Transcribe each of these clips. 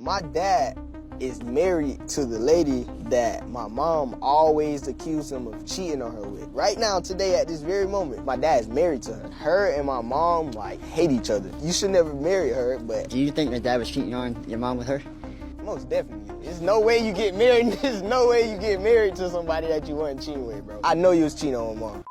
My dad is married to the lady that my mom always accused him of cheating on her with. Right now, today, at this very moment, my dad is married to her. Her and my mom, like, hate each other. You should never marry her, but... Do you think your dad was cheating on your mom with her? Most definitely. There's no way you get married. There's no way you get married to somebody that you weren't cheating with, bro. I know you was cheating on my mom.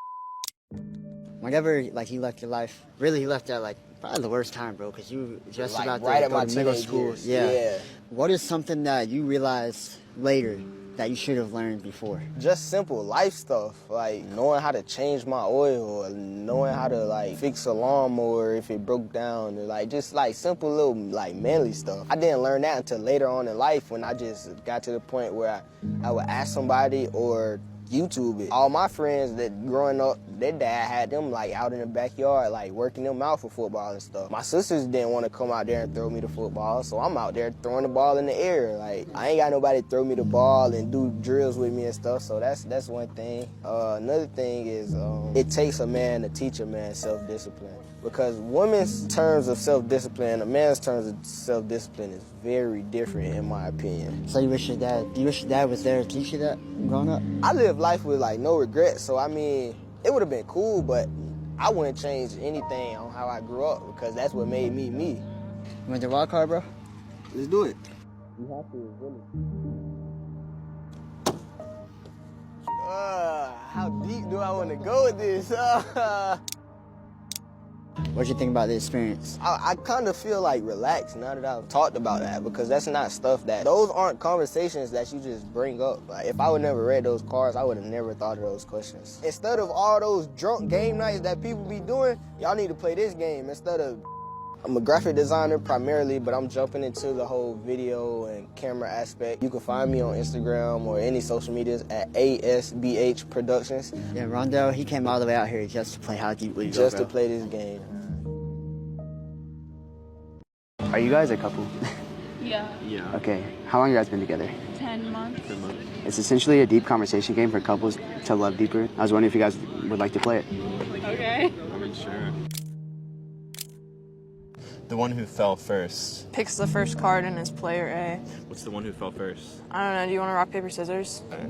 Whenever, like, he left your life, really, he left at, like, probably the worst time, bro, because you just Like, about right to at go my to middle teenage school. years. Yeah. What is something that you realized later that you should have learned before? Just simple life stuff, like knowing how to change my oil, or knowing how to like fix a lawnmower if it broke down, or like just like simple little like manly stuff. I didn't learn that until later on in life when I just got to the point where I would ask somebody or YouTube it. All my friends that growing up, their dad had them like out in the backyard, like working them out for football and stuff. My sisters didn't want to come out there and throw me the football, so I'm out there throwing the ball in the air. Like, I ain't got nobody to throw me the ball and do drills with me and stuff, so that's one thing. Another thing is it takes a man to teach a man self-discipline. Because women's terms of self-discipline, a man's terms of self-discipline is very different in my opinion. So do you wish your dad was there to teach you that growing up? I lived life with like no regrets, so I mean, it would have been cool, but I wouldn't change anything on how I grew up because that's what made me me. You want the wild card, bro? Let's do it. You have to, really. How deep do I want to go with this? What you think about the experience? I kind of feel like relaxed now that I've talked about that, because that's not stuff those aren't conversations that you just bring up. Like, if I would never read those cards, I would have never thought of those questions. Instead of all those drunk game nights that people be doing, y'all need to play this game instead of... I'm a graphic designer primarily, but I'm jumping into the whole video and camera aspect. You can find me on Instagram or any social medias at ASBH Productions. Yeah, Rondell, he came all the way out here just to play How Deep Will You Go, Just to play this game. Are you guys a couple? Yeah. Okay. How long have you guys been together? 10 months. It's essentially a deep conversation game for couples to love deeper. I was wondering if you guys would like to play it. Okay. Sure. The one who fell first. Picks the first card and is player A. What's the one who fell first? I don't know. Do you want to rock, paper, scissors? Okay.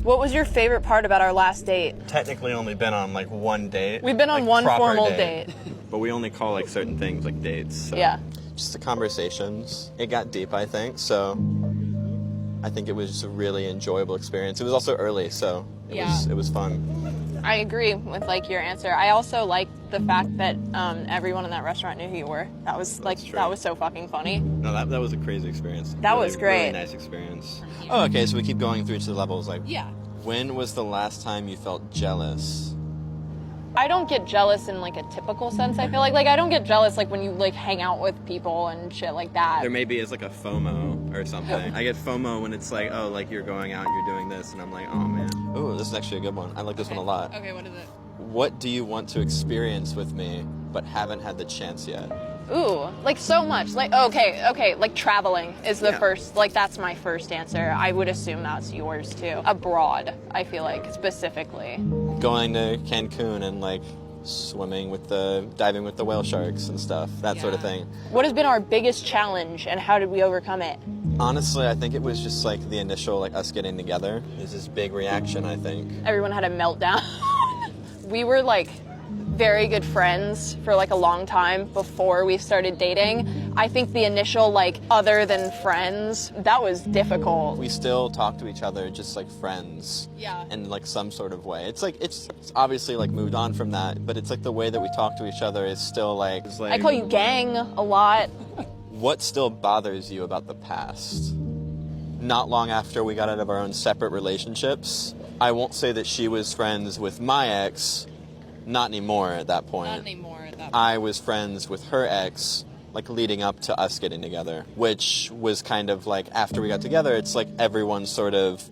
What was your favorite part about our last date? Technically only been on like one date. We've been on like, one proper formal date. But we only call like certain things like dates. So. Yeah. Just the conversations. It got deep, I think, so I think it was just a really enjoyable experience. It was also early, so it was fun. I agree with like your answer. I also liked the fact that everyone in that restaurant knew who you were. That was that was so fucking funny. No, that was a crazy experience. That was great. Really nice experience. Oh, okay, so we keep going through each of the levels. Like, yeah. When was the last time you felt jealous? I don't get jealous in like a typical sense. I feel like I don't get jealous like when you like hang out with people and shit like that. There maybe is like a FOMO or something. I get FOMO when it's like, oh, like you're going out and you're doing this, and I'm like, oh man. Ooh, this is actually a good one. I like this one a lot. Okay, what is it? What do you want to experience with me but haven't had the chance yet? Ooh, like so much. Like, okay, like traveling is the first, like that's my first answer. I would assume that's yours too. Abroad, I feel like, specifically. Going to Cancun and like diving with the whale sharks and stuff, that sort of thing. What has been our biggest challenge and how did we overcome it? Honestly, I think it was just like the initial, like us getting together. There's this big reaction, I think. Everyone had a meltdown. We were like very good friends for like a long time before we started dating. I think the initial like other than friends, that was difficult. We still talk to each other just like friends. Yeah. In like some sort of way. It's like it's obviously like moved on from that, but it's like the way that we talk to each other is still like, I call you gang a lot. What still bothers you about the past? Not long after we got out of our own separate relationships, I won't say that she was friends with my ex. Not anymore at that point. Not anymore at that point. I was friends with her ex, like leading up to us getting together, which was kind of like after we got together, it's like everyone sort of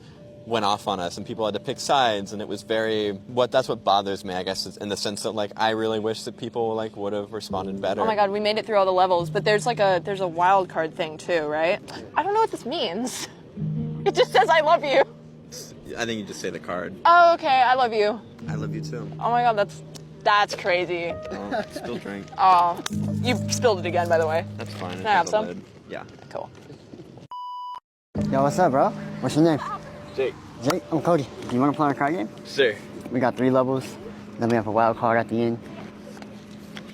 went off on us and people had to pick sides, and it was that's what bothers me, I guess, is in the sense that like I really wish that people like would have responded better. Oh my god, we made it through all the levels, but there's a wild card thing too, right? I don't know what this means. It just says I love you. I think you just say the card. Oh, okay, I love you. I love you too. Oh my god, that's That's crazy. Still drink. Oh, you spilled it again, by the way. That's fine. Can I have some? Yeah. Cool. Yo, what's up, bro? What's your name? Jake. Jake, I'm Cody. Do you want to play a card game? Sure. We got 3 levels. Then we have a wild card at the end.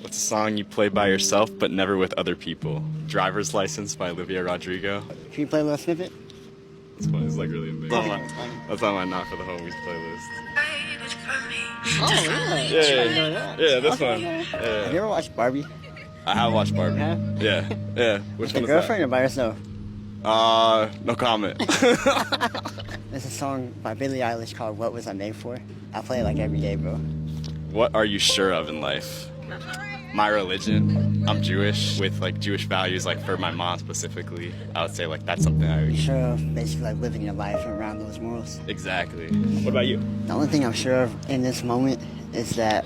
What's a song you play by yourself but never with other people? Driver's License by Olivia Rodrigo. Can you play a little snippet? It's fun. It's like really embarrassing. That's on my Not for the Homies playlist. Oh, really? Yeah, this one. Have Yeah. you ever watched Barbie? I have watched Barbie. Yeah? Yeah. Which With one a is girlfriend or by yourself? that? No comment. There's a song by Billie Eilish called What Was I Made For? I play it like every day, bro. What are you sure of in life? My religion. I'm Jewish with like Jewish values, like for my mom specifically. I would say like that's something I would. Sure of basically like living your life around those morals. Exactly. What about you? The only thing I'm sure of in this moment is that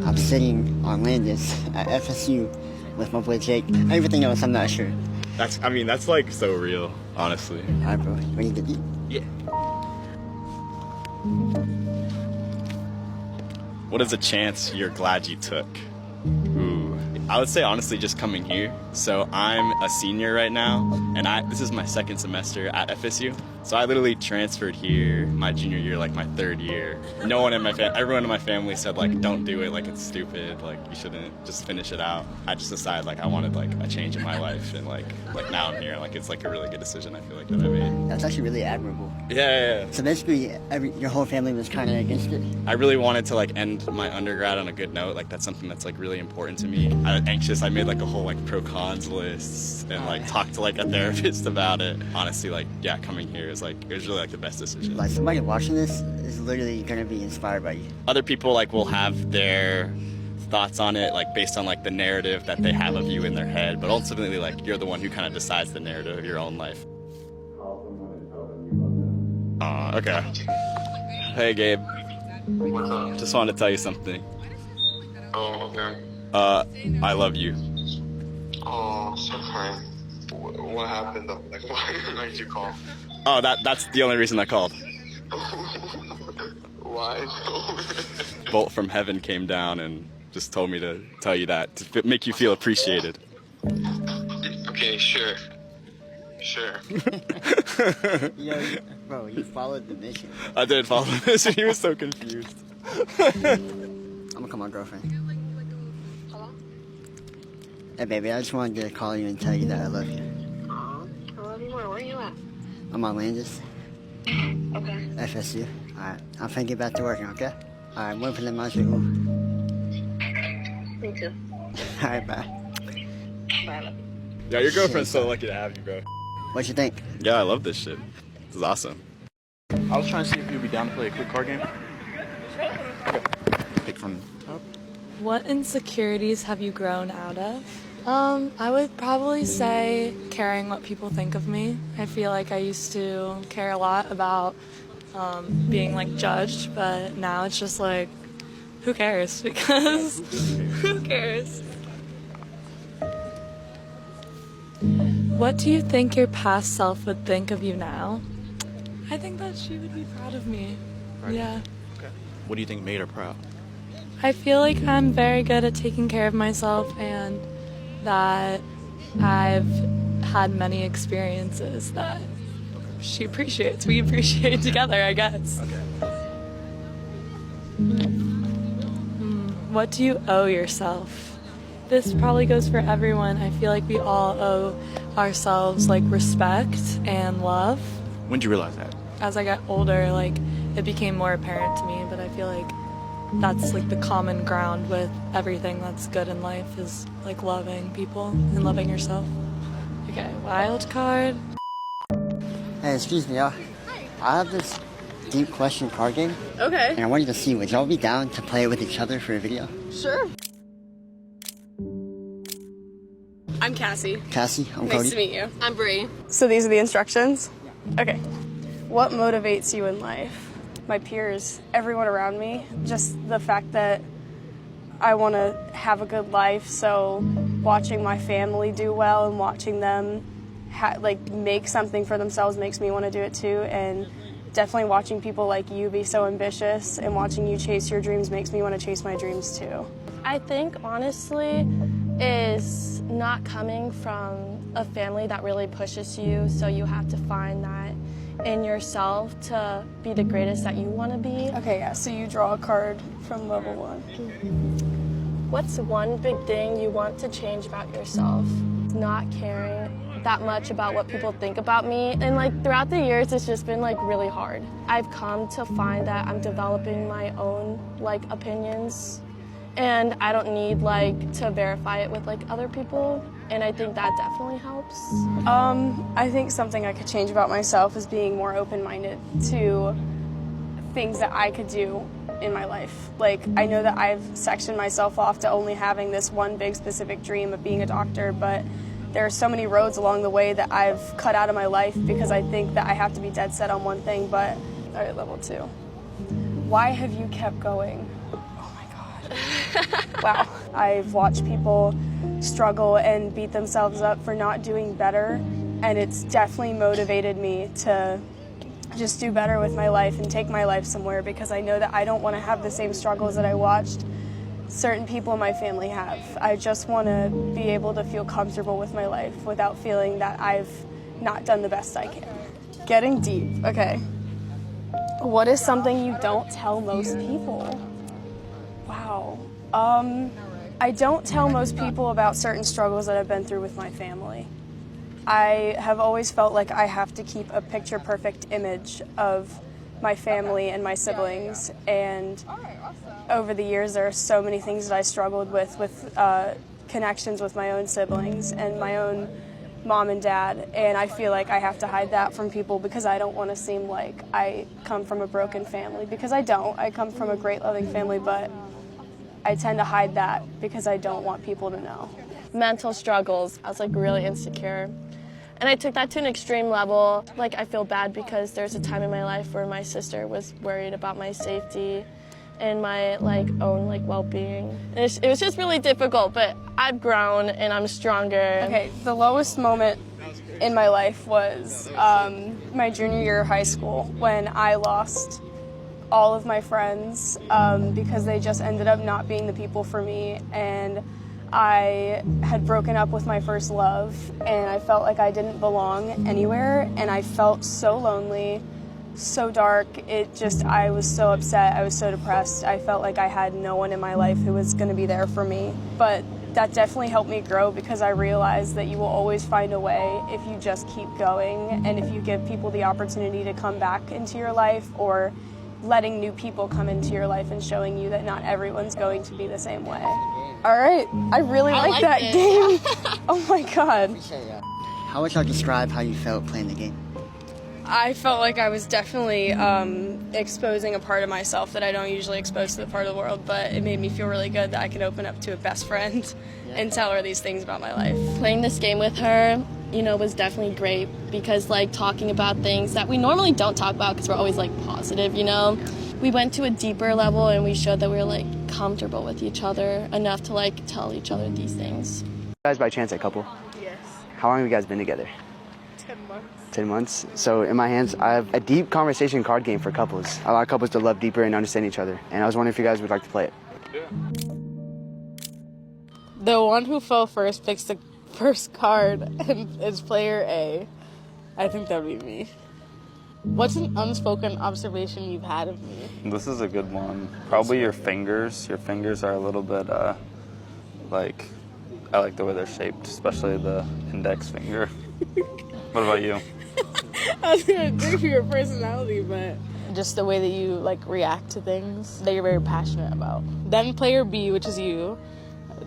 I'm sitting on Landis at FSU with my boy Jake. Everything else, I'm not sure. That's like so real, honestly. Alright, bro. Ready to eat? Yeah. What is a chance you're glad you took? Ooh. I would say honestly just coming here. So I'm a senior right now, and this is my 2nd semester at FSU. So I literally transferred here my junior year, like my 3rd year. No one in my everyone in my family said like, don't do it, like it's stupid, like you shouldn't, just finish it out. I just decided like I wanted like a change in my life, and like now I'm here, like it's like a really good decision I feel like that I made. That's actually really admirable. Yeah. So basically, your whole family was kind of against it? I really wanted to like end my undergrad on a good note. Like that's something that's like really important to me. I was anxious. I made like a whole like pro cons list and like talked to like a therapist about it. Honestly, like yeah, coming here is like it was really like the best decision. Like somebody watching this is literally gonna be inspired by you. Other people like will have their thoughts on it like based on like the narrative that they have of you in their head, but ultimately like you're the one who kind of decides the narrative of your own life. Okay. Hey Gabe. What's up? Just wanted to tell you something. Oh, okay. I love you. Oh, so kind. What happened though? Like, why did you call? Oh, that's the only reason I called. Why? Bolt from heaven came down and just told me to tell you that, to make you feel appreciated. Okay, sure. Yo, bro, you followed the mission. I did follow this and he was so confused. I'm gonna call my girlfriend. Hello? Hey, baby, I just wanted to call you and tell you that I love you. I love you more. Where are you at? I'm on Landis, Okay. FSU. Alright, I'm finna get back to working, okay? Alright, muy problemático. Me too. Alright, bye. Bye. Yeah, your girlfriend's so lucky to have you, bro. What you think? Yeah, I love this shit. This is awesome. I was trying to see if you'd be down to play a quick card game. Okay. Pick from the top. What insecurities have you grown out of? I would probably say caring what people think of me. I feel like I used to care a lot about being like judged, but now it's just like, who cares? Because who cares? What do you think your past self would think of you now? I think that she would be proud of me. Yeah. Okay. What do you think made her proud? I feel like I'm very good at taking care of myself and that I've had many experiences that she appreciates. We appreciate together, I guess. Okay. What do you owe yourself? This probably goes for everyone. I feel like we all owe ourselves like respect and love. When did you realize that? As I got older, like it became more apparent to me, but I feel like that's like the common ground with everything that's good in life is like loving people and loving yourself. Okay, wild card. Hey, excuse me, y'all. I have this deep question card game, Okay. and I wanted to see, would y'all be down to play it with each other for a video? Sure. I'm Cassie. Cassie, I'm Nice Cody. to meet you. I'm Bree. So these are the instructions? Okay. What motivates you in life? My peers, everyone around me. Just the fact that I want to have a good life, so watching my family do well and watching them like make something for themselves makes me want to do it too, and definitely watching people like you be so ambitious and watching you chase your dreams makes me want to chase my dreams too. I think, honestly, is not coming from a family that really pushes you, so you have to find that in yourself to be the greatest that you want to be. Okay, yeah, so you draw a card from level 1. What's one big thing you want to change about yourself? Not caring that much about what people think about me. And like throughout the years, it's just been like really hard. I've come to find that I'm developing my own like opinions, and I don't need like to verify it with like other people. And I think that definitely helps. I think something I could change about myself is being more open-minded to things that I could do in my life. Like, I know that I've sectioned myself off to only having this one big specific dream of being a doctor, but there are so many roads along the way that I've cut out of my life because I think that I have to be dead set on one thing. But, all right, level 2. Why have you kept going? Oh my God. Wow. I've watched people struggle and beat themselves up for not doing better, and it's definitely motivated me to just do better with my life and take my life somewhere, because I know that I don't want to have the same struggles that I watched certain people in my family have. I just want to be able to feel comfortable with my life without feeling that I've not done the best I can. Getting deep, okay. What is something you don't tell most people? Wow. I don't tell most people about certain struggles that I've been through with my family. I have always felt like I have to keep a picture-perfect image of my family and my siblings, and over the years there are so many things that I struggled with connections with my own siblings and my own mom and dad, and I feel like I have to hide that from people because I don't want to seem like I come from a broken family, because I don't. I come from a great loving family, but I tend to hide that because I don't want people to know. Mental struggles. I was like really insecure. And I took that to an extreme level. Like, I feel bad because there's a time in my life where my sister was worried about my safety and my like own like well-being. And it was just really difficult, but I've grown and I'm stronger. Okay, the lowest moment in my life was my junior year of high school, when I lost all of my friends because they just ended up not being the people for me, and I had broken up with my first love, and I felt like I didn't belong anywhere, and I felt so lonely, so dark. I was so upset, I was so depressed. I felt like I had no one in my life who was going to be there for me. But that definitely helped me grow, because I realized that you will always find a way if you just keep going, and if you give people the opportunity to come back into your life, or letting new people come into your life and showing you that not everyone's going to be the same way. All right, I really like that game. Oh my God. How would y'all describe how you felt playing the game? I felt like I was definitely exposing a part of myself that I don't usually expose to the part of the world, but it made me feel really good that I could open up to a best friend and tell her these things about my life. Playing this game with her, you know, was definitely great, because like talking about things that we normally don't talk about because we're always like positive, you know. We went to a deeper level and we showed that we were like comfortable with each other enough to like tell each other these things. You guys by chance a couple? Yes. How long have you guys been together? 10 months. 10 months. So in my hands, I have a deep conversation card game for couples. I allow couples to love deeper and understand each other. And I was wondering if you guys would like to play it. The one who fell first picks the first card and is player A. I think that would be me. What's an unspoken observation you've had of me? This is a good one. Probably your fingers. Your fingers are a little bit, like, I like the way they're shaped, especially the index finger. What about you? I was gonna dig for your personality, but just the way that you like react to things that you're very passionate about. Then player B, which is you,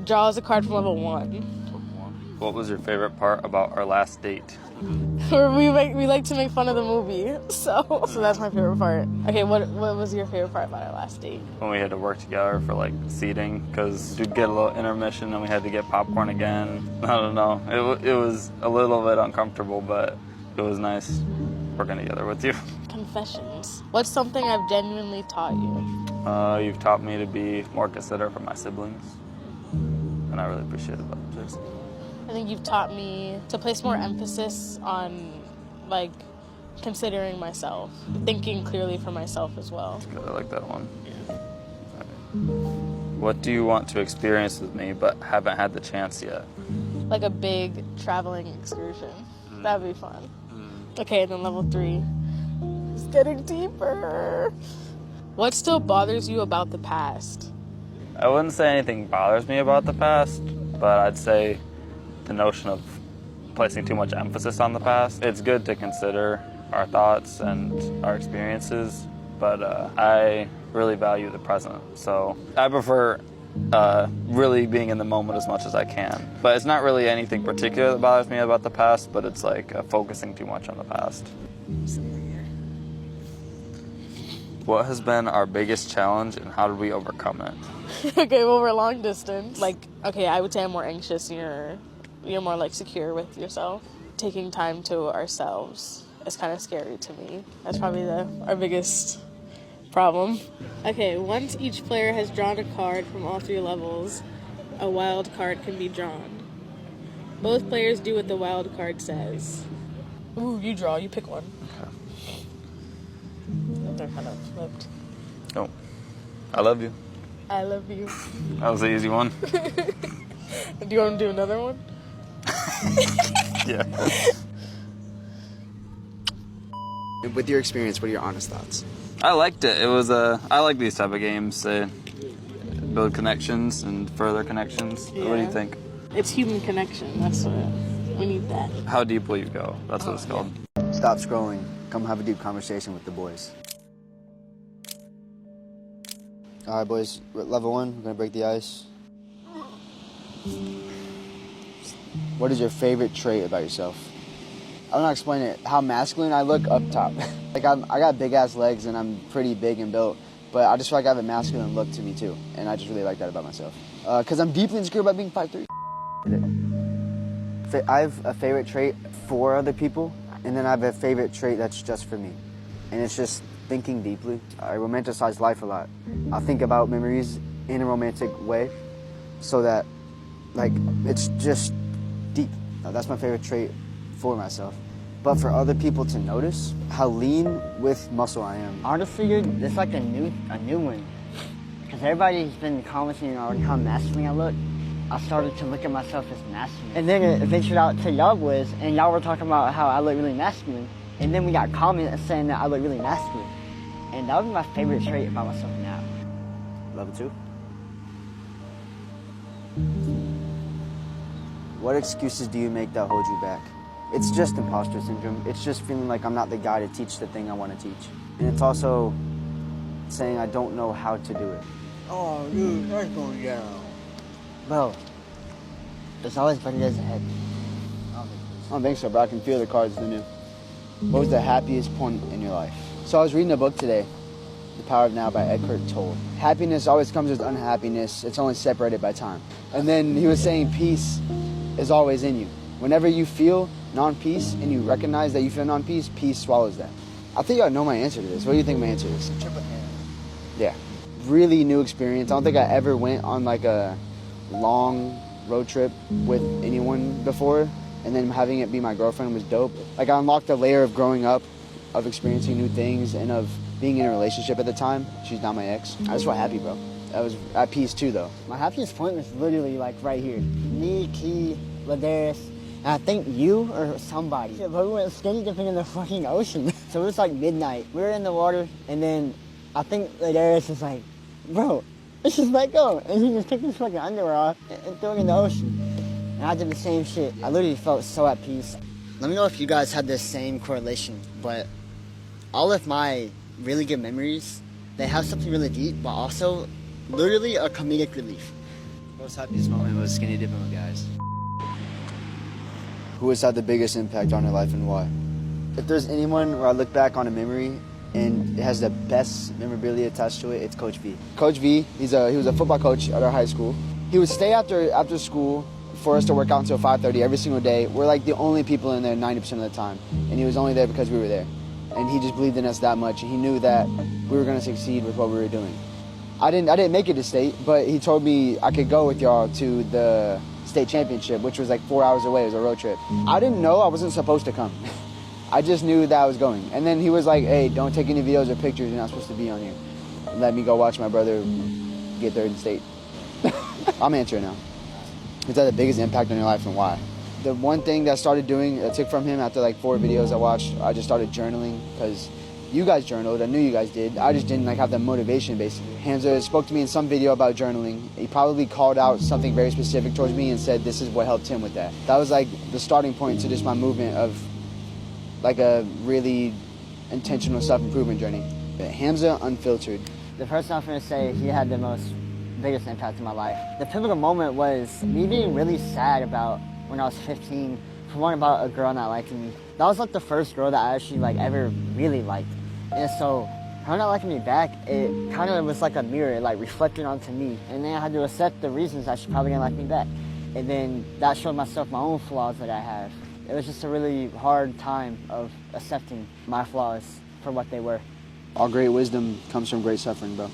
draws a card from level 1. What was your favorite part about our last date? we like to make fun of the movie, so that's my favorite part. Okay, what was your favorite part about our last date? When we had to work together for like seating, because we'd get a little intermission and we had to get popcorn again. I don't know. It was a little bit uncomfortable, but it was nice working together with you. Confessions. What's something I've genuinely taught you? You've taught me to be more considerate for my siblings, and I really appreciate it about them too. I think you've taught me to place more emphasis on like considering myself, thinking clearly for myself as well. Good, I like that one. What do you want to experience with me but haven't had the chance yet? Like a big traveling excursion. That'd be fun. Okay, then level 3. It's getting deeper. What still bothers you about the past? I wouldn't say anything bothers me about the past, but I'd say the notion of placing too much emphasis on the past. It's good to consider our thoughts and our experiences, but I really value the present. So I prefer really being in the moment as much as I can. But it's not really anything particular that bothers me about the past, but it's like focusing too much on the past. What has been our biggest challenge and how did we overcome it? Okay, well, we're long distance. Like, okay, I would say I'm more anxious and you're more like secure with yourself. Taking time to ourselves is kind of scary to me. That's probably our biggest problem. Okay, once each player has drawn a card from all 3 levels, a wild card can be drawn. Both players do what the wild card says. Ooh, you draw, you pick one. Okay. They're kind of flipped. Oh, I love you. I love you. That was the easy one. Do you want to do another one? Yeah. With your experience, what are your honest thoughts? I liked it. It was I like these type of games. They build connections and further connections. Yeah. What do you think? It's human connection. That's what we need. That. How deep will you go? That's what it's called. Stop scrolling. Come have a deep conversation with the boys. All right, boys. We're at level 1. We're gonna break the ice. What is your favorite trait about yourself? I don't know how to explain it. How masculine I look up top. Like I got big ass legs and I'm pretty big and built, but I just feel like I have a masculine look to me too, and I just really like that about myself. Cause I'm deeply insecure about being 5'3". I have a favorite trait for other people, and then I have a favorite trait that's just for me, and it's just thinking deeply. I romanticize life a lot. I think about memories in a romantic way, so that like it's just deep. That's my favorite trait for myself. But for other people to notice how lean with muscle I am. Honestly, dude, this is like a new one. Because everybody's been commenting on how masculine I look. I started to look at myself as masculine. And then it ventured out to y'all boys, and y'all were talking about how I look really masculine. And then we got comments saying that I look really masculine. And that would be my favorite trait about myself now. Level 2. What excuses do you make that hold you back? It's just imposter syndrome. It's just feeling like I'm not the guy to teach the thing I want to teach. And it's also saying I don't know how to do it. Oh, dude, that's going down. Bro, there's always better days ahead. I don't think so, but I can feel the cards in you. What was the happiest point in your life? So I was reading a book today, The Power of Now by Eckhart Tolle. Happiness always comes with unhappiness. It's only separated by time. And then he was saying peace is always in you. Whenever you feel non-peace and you recognize that you feel non-peace, peace swallows that. I think I know my answer to this. What do you think my answer is? Yeah. Really new experience. I don't think I ever went on like a long road trip with anyone before, and then having it be my girlfriend was dope. Like I unlocked a layer of growing up, of experiencing new things, and of being in a relationship at the time. She's not my ex. I just felt happy, bro. I was at peace too, though. My happiest point was literally like right here. Me, Key, Ladarius, and I think you or somebody. Yeah, but we went skinny dipping in the fucking ocean. So it was like midnight. We were in the water, and then I think Ladarius was like, bro, let's just let go. And he just took his fucking underwear off and threw it in the ocean. And I did the same shit. I literally felt so at peace. Let me know if you guys had this same correlation, but all of my really good memories, they have something really deep, but also literally a comedic relief. Most happiest moment was skinny dipping with guys. Who has had the biggest impact on your life and why? If there's anyone where I look back on a memory and it has the best memorability attached to it, it's Coach V. Coach V, he was a football coach at our high school. He would stay after school for us to work out until 5:30 every single day. We're like the only people in there 90% of the time. And he was only there because we were there. And he just believed in us that much. And he knew that we were gonna succeed with what we were doing. I didn't make it to state, but he told me I could go with y'all to the state championship, which was like 4 hours away. It was a road trip. I didn't know I wasn't supposed to come. I just knew that I was going. And then he was like, hey, don't take any videos or pictures. You're not supposed to be on here. Let me go watch my brother get third in state. I'm answering now. Is that the biggest impact on your life and why? The one thing that I started doing, I took from him after like 4 videos I watched, I just started journaling because you guys journaled. I knew you guys did. I just didn't like have the motivation basically. Hamza spoke to me in some video about journaling. He probably called out something very specific towards me and said this is what helped him with that. That was like the starting point to just my movement of like a really intentional self-improvement journey. Hamza Unfiltered. The person I'm going to say, he had the biggest impact in my life. The pivotal moment was me being really sad about when I was 15, for one, about a girl not liking me. That was like the first girl that I actually like ever really liked. And so her not liking me back, it kind of was like a mirror, it like reflected onto me. And then I had to accept the reasons that she probably didn't like me back. And then that showed myself my own flaws that I have. It was just a really hard time of accepting my flaws for what they were. All great wisdom comes from great suffering, bro.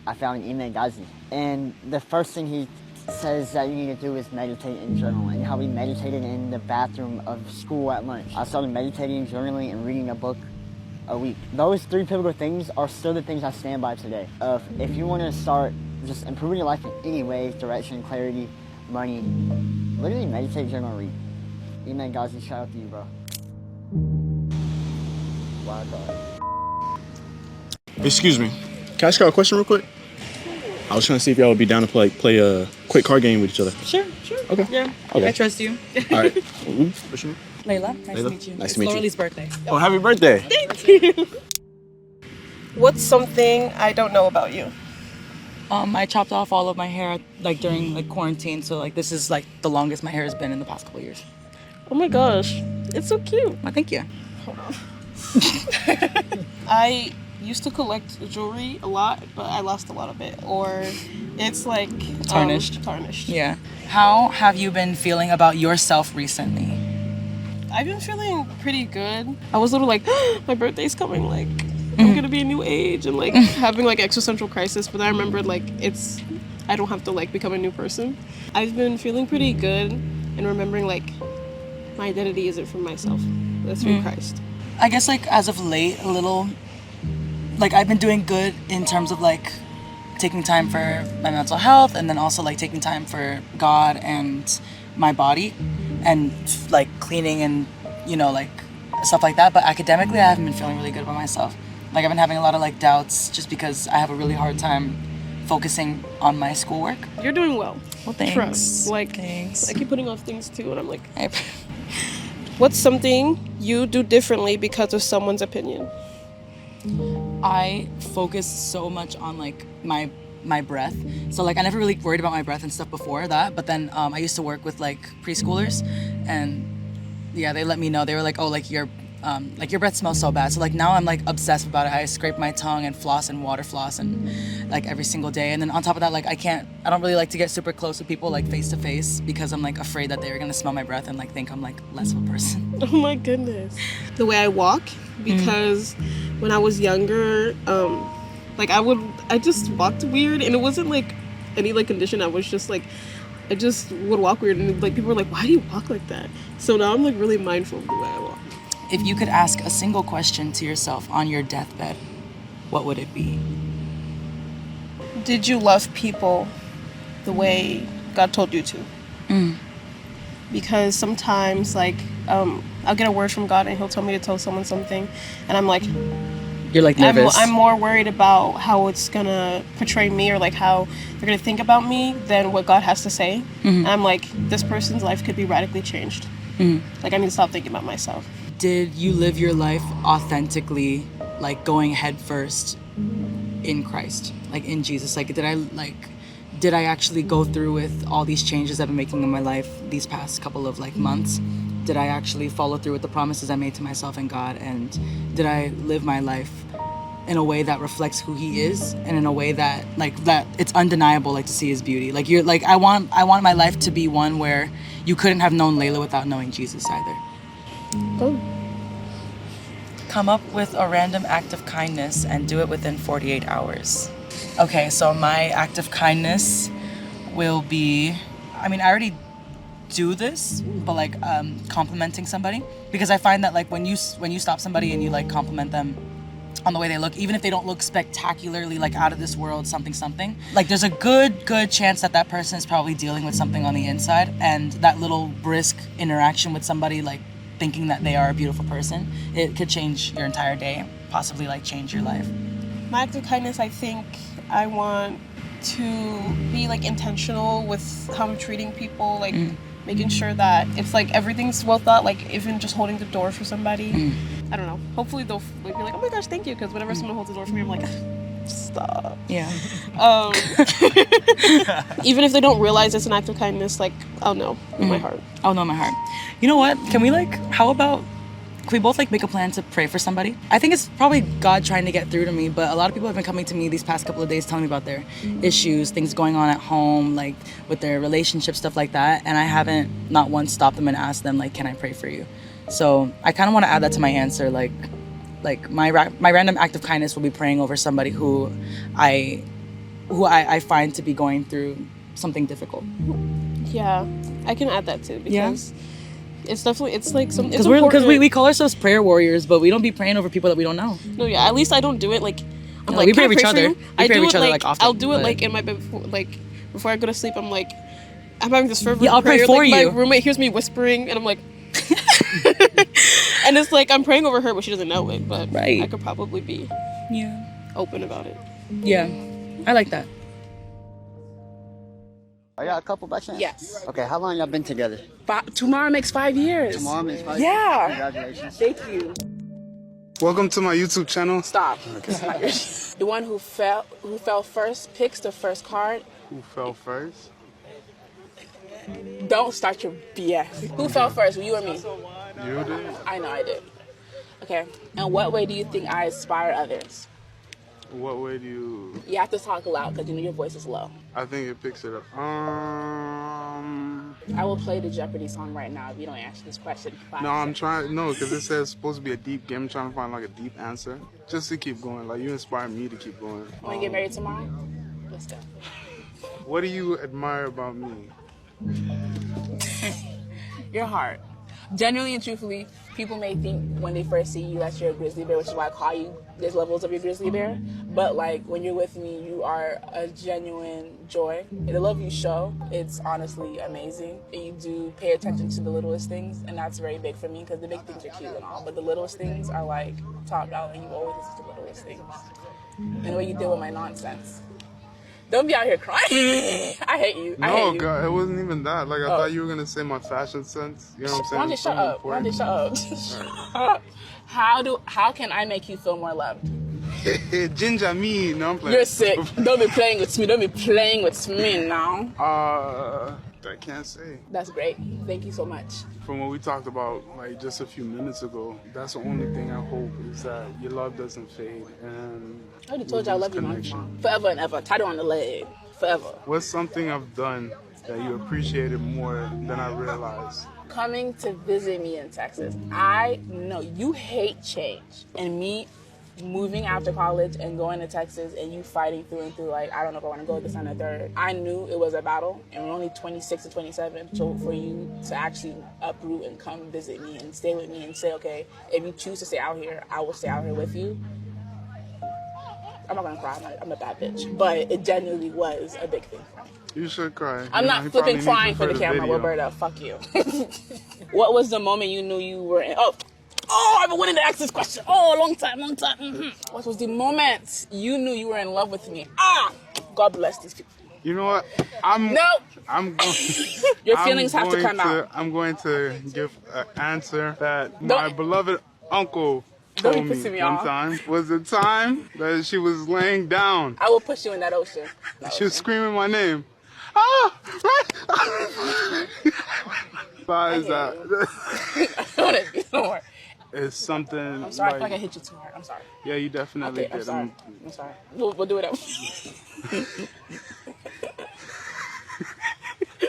I found Imam Ghazi. And the first thing he says that you need to do is meditate and journal, and how we meditated in the bathroom of school at lunch. I started meditating, journaling, and reading a book a week. Those 3 pivotal things are still the things I stand by today. If you want to start just improving your life in any way, direction, clarity, money, literally meditate, journal, read. Imam Ghazi, shout out to you, bro. Wow, God. Excuse me. Can I ask y'all a question real quick? I was trying to see if y'all would be down to play a quick card game with each other. Sure. Okay. Yeah. Okay. I trust you. All right. What's your name? Layla, nice Layla? to meet you. Nice It's to meet you. Laurel's birthday. Oh, happy birthday. Thank you. What's something I don't know about you? I chopped off all of my hair like during like quarantine, so like this is like the longest my hair has been in the past couple of years. Oh my gosh, it's so cute. Well, thank you. Hold on. I used to collect jewelry a lot, but I lost a lot of it. Or it's like Tarnished. Tarnished. Yeah. How have you been feeling about yourself recently? I've been feeling pretty good. I was a little like, my birthday's coming, like I'm gonna be a new age, and like having like existential crisis. But I remembered like I don't have to like become a new person. I've been feeling pretty good and remembering like my identity isn't from myself, that's through Christ. I guess like as of late, a little, like I've been doing good in terms of like taking time for my mental health, and then also like taking time for God and my body, and like cleaning and like stuff like that. But academically, I haven't been feeling really good about myself. Like I've been having a lot of like doubts just because I have a really hard time focusing on my schoolwork. You're doing well. Well, thanks. Trust. Like, thanks. I keep putting off things too, and I'm like, what's something you do differently because of someone's opinion? I focus so much on like my breath. So like I never really worried about my breath and stuff before that, but then I used to work with like preschoolers, and yeah, they let me know. They were like, oh, like your breath smells so bad. So like now I'm like obsessed about it. I scrape my tongue and floss and water floss and like every single day. And then on top of that, like I don't really like to get super close with people like face to face because I'm like afraid that they're gonna smell my breath and like think I'm like less of a person. Oh my goodness. The way I walk, because when I was younger, like I just walked weird, and it wasn't like any like condition. I was just like, I just would walk weird, and like people were like, why do you walk like that? So now I'm like really mindful of the way I walk. If you could ask a single question to yourself on your deathbed, what would it be? Did you love people the way God told you to? Because sometimes like I'll get a word from God and he'll tell me to tell someone something, and I'm like, you're like nervous. I'm more worried about how it's gonna portray me, or like how they're gonna think about me, than what God has to say. And I'm like, this person's life could be radically changed. Like I need to stop thinking about myself. Did you live your life authentically, like going head first in Christ, like in Jesus? Like did I actually go through with all these changes I've been making in my life these past couple of like months? Did I actually follow through with the promises I made to myself and God? And did I live my life in a way that reflects who He is, and in a way that it's undeniable, like to see His beauty? Like you're like I want my life to be one where you couldn't have known Layla without knowing Jesus either. Come up with a random act of kindness and do it within 48 hours. Okay, so my act of kindness will be, I mean, I already do this, but like complimenting somebody, because I find that like when you stop somebody and you like compliment them on the way they look, even if they don't look spectacularly like out of this world, something, like there's a good chance that that person is probably dealing with something on the inside, and that little brisk interaction with somebody, like thinking that they are a beautiful person, it could change your entire day, possibly like change your life. My act of kindness, I think I want to be like intentional with how I'm treating people, like making sure that it's like everything's well thought, like even just holding the door for somebody. I don't know. Hopefully they'll like, be like, oh my gosh, thank you, because whenever someone holds the door for me, I'm like, stop. Yeah. Even if they don't realize it's an act of kindness, like I'll know in my heart. I'll know in my heart. You know what? Can we can we both like make a plan to pray for somebody? I think it's probably God trying to get through to me, but a lot of people have been coming to me these past couple of days telling me about their issues, things going on at home, like with their relationship, stuff like that. And I haven't not once stopped them and asked them like, can I pray for you? So I kind of want to add that to my answer. Like my random act of kindness will be praying over somebody who I find to be going through something difficult. Yeah, I can add that too, because it's definitely, it's like some, it's because we call ourselves prayer warriors, but we don't be praying over people that we don't know. No, yeah, at least I don't do it like, I'm No, like, we can pray I for each pray for other. you? We I pray do for it each other, like, like, often, I'll do it but- like in my bed before I go to sleep. I'm like, I'm having this fervent I'll pray prayer. for like, you. My roommate hears me whispering, and I'm like, and it's like I'm praying over her, but she doesn't know it. But I could probably be open about it. Yeah, I like that. Are y'all a couple by chance? Yes. Okay, how long y'all been together? Tomorrow makes 5 years. Tomorrow makes 5 Yeah. years? Congratulations. Thank you. Welcome to my YouTube channel. Stop. It's not yours. The one who fell first picks the first card. Who fell first? Don't start your BS. Who fell first? You or me? You did. I know I did. Okay. In what way do you think I inspire others? What way do you... You have to talk loud because you know your voice is low. I think it picks it up. I will play the Jeopardy song right now if you don't answer this question. No, I'm trying... No, because it says it's supposed to be a deep game. I'm trying to find like a deep answer. Just to keep going. Like, you inspire me to keep going. Want to get married tomorrow? Let's go. What do you admire about me? Your heart. Genuinely and truthfully, people may think when they first see you that you're a grizzly bear, which is why I call you, there's levels of your grizzly bear. But like when you're with me, you are a genuine joy. And the love you show, it's honestly amazing. And you do pay attention to the littlest things, and that's very big for me because the big things are cute and all, but the littlest things are like top out, and you always listen to the littlest things. And the way you deal with my nonsense. Don't be out here crying. I hate you. I hate No, you. God, it wasn't even that. Like, I thought you were going to say my fashion sense. You know what I'm saying? Why don't you shut up? Why don't you shut up? Right. How can I make you feel more loved? Ginger me. No, I'm playing. You're sick. Don't be playing with me. Don't be playing with me now. I can't say. That's great. Thank you so much. From what we talked about like just a few minutes ago, that's the only thing I hope is that your love doesn't fade. And I already told you I love you, Mom. Forever and ever. Tied it on the leg. Forever. What's something I've done that you appreciated more than I realized? Coming to visit me in Texas. I know you hate change. And me moving after college and going to Texas and you fighting through and through, like, I don't know if I want to go this and the third. I knew it was a battle, and we're only 26 and 27. So for you to actually uproot and come visit me and stay with me and say, okay, if you choose to stay out here, I will stay out here with you. I'm not gonna cry. I'm a bad bitch, but it genuinely was a big thing for me. You should cry. I'm not flipping crying for the camera, video. Roberta. Fuck you. What was the moment you knew you were in? Oh, I've been wanting to ask this question. Oh, long time. Mm-hmm. What was the moment you knew you were in love with me? God bless these people. You know what? Your feelings have to come out. I'm going to give an answer that my beloved uncle told me one time. Was the time that she was laying down. I will push you in that ocean. She was screaming my name. Why is that? It's something. I'm sorry. I feel like I hit you too hard. I'm sorry. Yeah, you definitely did. I'm sorry. We'll do it up.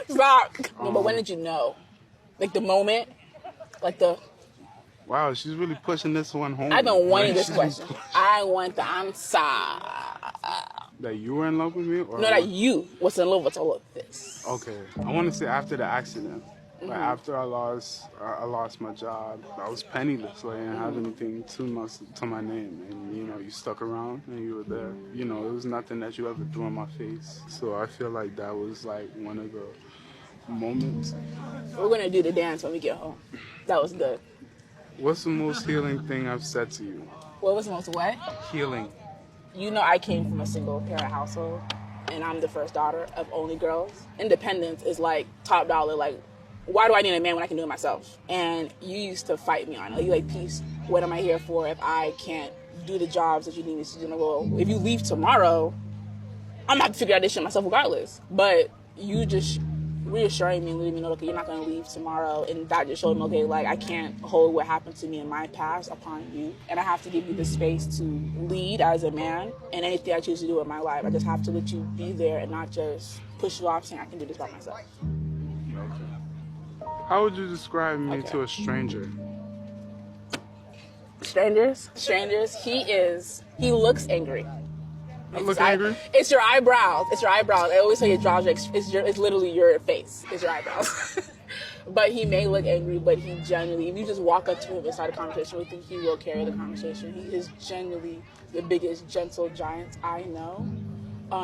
Stop. No, but when did you know? Like the moment? Like the... Wow, she's really pushing this one home. I've been wanting this question. I want the answer. That you were in love with me? Or no, that you was in love with all of this. Okay. I want to say after the accident. But after I lost my job, I was penniless. Like, I didn't have anything to my name. And, you know, you stuck around and you were there. You know, it was nothing that you ever threw in my face. So I feel like that was, like, one of the moments. We're going to do the dance when we get home. That was good. What's the most healing thing I've said to you? What was the most what? Healing. You know, I came from a single parent household, and I'm the first daughter of only girls. Independence is like top dollar. Like, why do I need a man when I can do it myself? And you used to fight me on it. You like, peace, what am I here for if I can't do the jobs that you need me to do? Well, if you leave tomorrow, I'm gonna have to figure out this shit myself regardless. But you just reassuring me and letting me know, okay, you're not gonna leave tomorrow, and that just showed me, okay, like, I can't hold what happened to me in my past upon you, and I have to give you the space to lead as a man, and anything I choose to do in my life, I just have to let you be there and not just push you off saying I can do this by myself. Okay. How would you describe me to a stranger? Strangers, he looks angry. I look angry? It's your eyebrows. It's your eyebrows. I always say your jaws. It's literally your face. It's your eyebrows. But he may look angry, but he genuinely, if you just walk up to him and start a conversation with him, he will carry the conversation. He is genuinely the biggest gentle giant I know.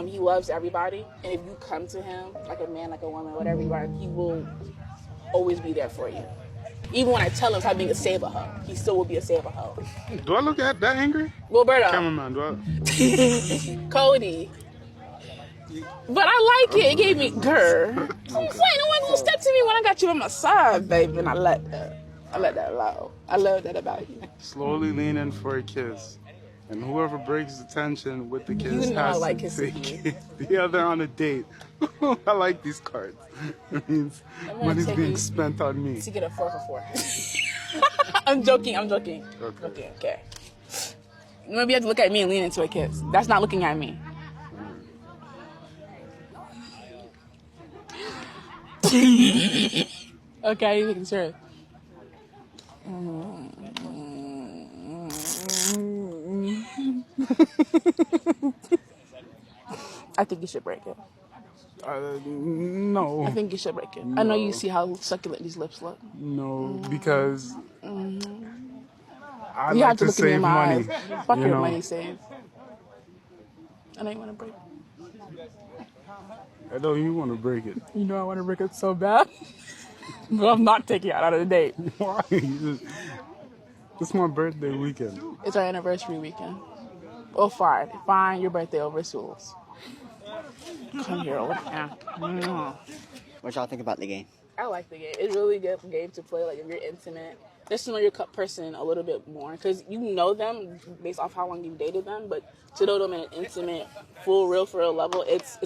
He loves everybody, and if you come to him like a man, like a woman, whatever you are, he will always be there for you. Even when I tell him stop being a saber hoe, he still will be a saber hoe. Do I look that angry? Wilberto. Cameraman, do I? Cody. But I like it. It gave me, girl. I'm saying, no one gonna step to me when I got you on my side, baby, and I let that alone. I love that about you. Slowly lean in for a kiss. And whoever breaks the tension with the kiss has to take the other on a date. I like these cards. It means money's being spent on me. To get a 4 for 4. I'm joking. Okay. Maybe you have to look at me and lean into a kiss. That's not looking at me. Okay, you looking serious. I think you should break it. No. I think you should break it. No. I know you see how succulent these lips look. No, because I you like have to look save in my money. Eyes. Fuck your money save. I know you want to break it. I know you want to break it. You know I want to break it so bad. But I'm not taking you out of the date. Why? It's my birthday weekend. It's our anniversary weekend. Oh, fine. Fine, your birthday over Sules. Come here, old man. What y'all think about the game? I like the game. It's a really good game to play. Like, if you're intimate, just to know your person a little bit more. Because you know them based off how long you've dated them, but to know them in an intimate, full, real, for real level, it's